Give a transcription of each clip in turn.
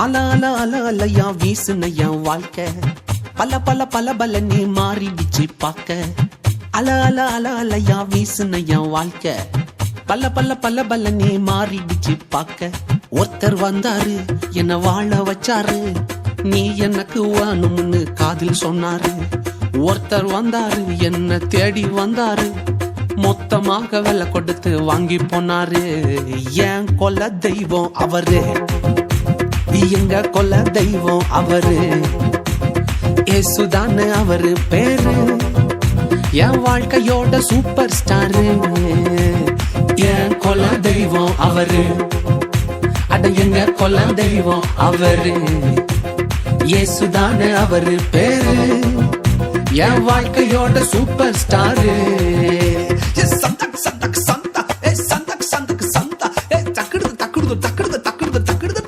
அல அல அல அலையா வீசுன என் வாழ்க்கை பல பல பல பல நீ மாறிடுச்சு பாக்க அல அல அல அலையா வீசுன என் வாழ்க்கை பல பல பல பல நீ மாறிடுச்சு பாக்க ஒருத்தர் வந்தாரு என்ன வாழ வச்சாரு நீ எனக்கு வேணும்னு காதில் சொன்னாரு ஒருத்தர் வந்தாரு என்ன தேடி வந்தாரு மொத்தமாக விலை கொடுத்து வாங்கி போனாரு என் கொல்ல தெய்வம் அவரு எங்க கொல்ல தெய்வம் அவரு ஏசுதானே அவரு பேரு என் வாழ்க்கையோட சூப்பர் ஸ்டாரு என் கொல்ல தெய்வம் அவரு அட எங்க கொல்ல தெய்வம் அவரு ஏசுதானே அவரு பேரு என் வாழ்க்கையோட சூப்பர் ஸ்டாரு சந்தக் சந்தக் சந்தா சந்தக் சந்தக் சந்தா தக்குடுது தக்குடுது தக்குடுது தக்குடுது தக்குடுது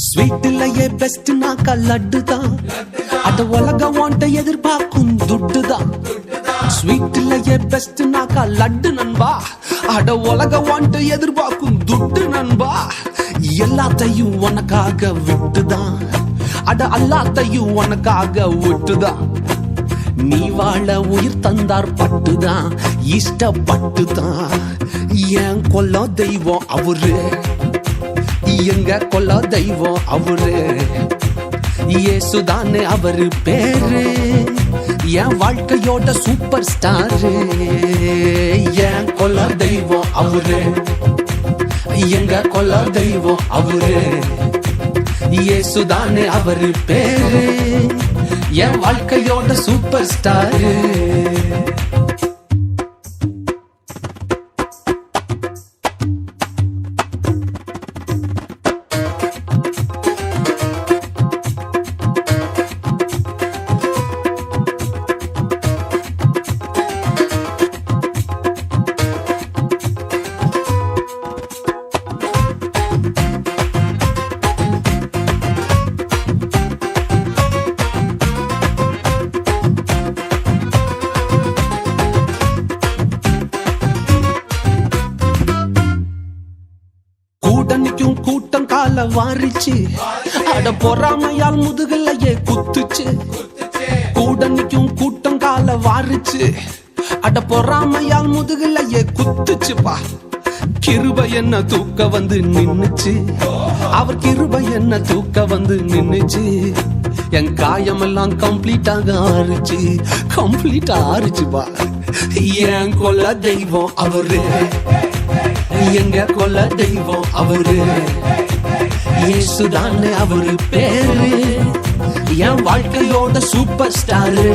ஸ்வீட்லயே பெஸ்ட் நாக்கா லட்டு தான் அத உலகம் வாண்ட எதிர்பார்க்கும் துட்டு தான் ஸ்வீட்லயே பெஸ்ட் நாக்கா லட்டு நண்பா அட உலகம் வாண்ட எதிர்பார்க்கும் துட்டு நண்பா எல்லாத்தையும் உனக்காக விட்டுதான் அட எல்லாத்தையும் உனக்காக விட்டுதான் நீ வாழ உயிர் தந்தார் பட்டுதான் இஷ்டப்பட்டுதான் என் கொல்ல தெய்வம் அவரு எங்க கொல்ல தெய்வம் அவரு ஏசுதானே அவரு பேரு என் வாழ்க்கையோட சூப்பர் ஸ்டாரு என் கொல்ல தெய்வம் அவரு எங்க கொல்ல தெய்வம் அவரு ஏசுதானே அவரு பேரு என் வாழ்க்கையோட சூப்பர் ஸ்டாரு கூட்டணிக்கும் கூட்டம் கால வாரிச்சு அட பொறாமையால் முதுகலையே குத்துச்சு கூட்டணிக்கும் கூட்டம் கால வாரிச்சு அட பொறாமையால் முதுகலையே குத்துச்சுப்பா கிருபை என்ன தூக்க வந்து நின்னுச்சு அவர் கிருபை என்ன தூக்க வந்து நின்னுச்சு என் காயமெல்லாம் கம்ப்ளீட்டாக ஆறுச்சுப்பா என் கொல்ல தெய்வம் அவரு எங்க கொல்ல தெய்வம் அவரு ஏசுதானே அவரு பேரு என் வாழ்க்கையோட சூப்பர் ஸ்டாரு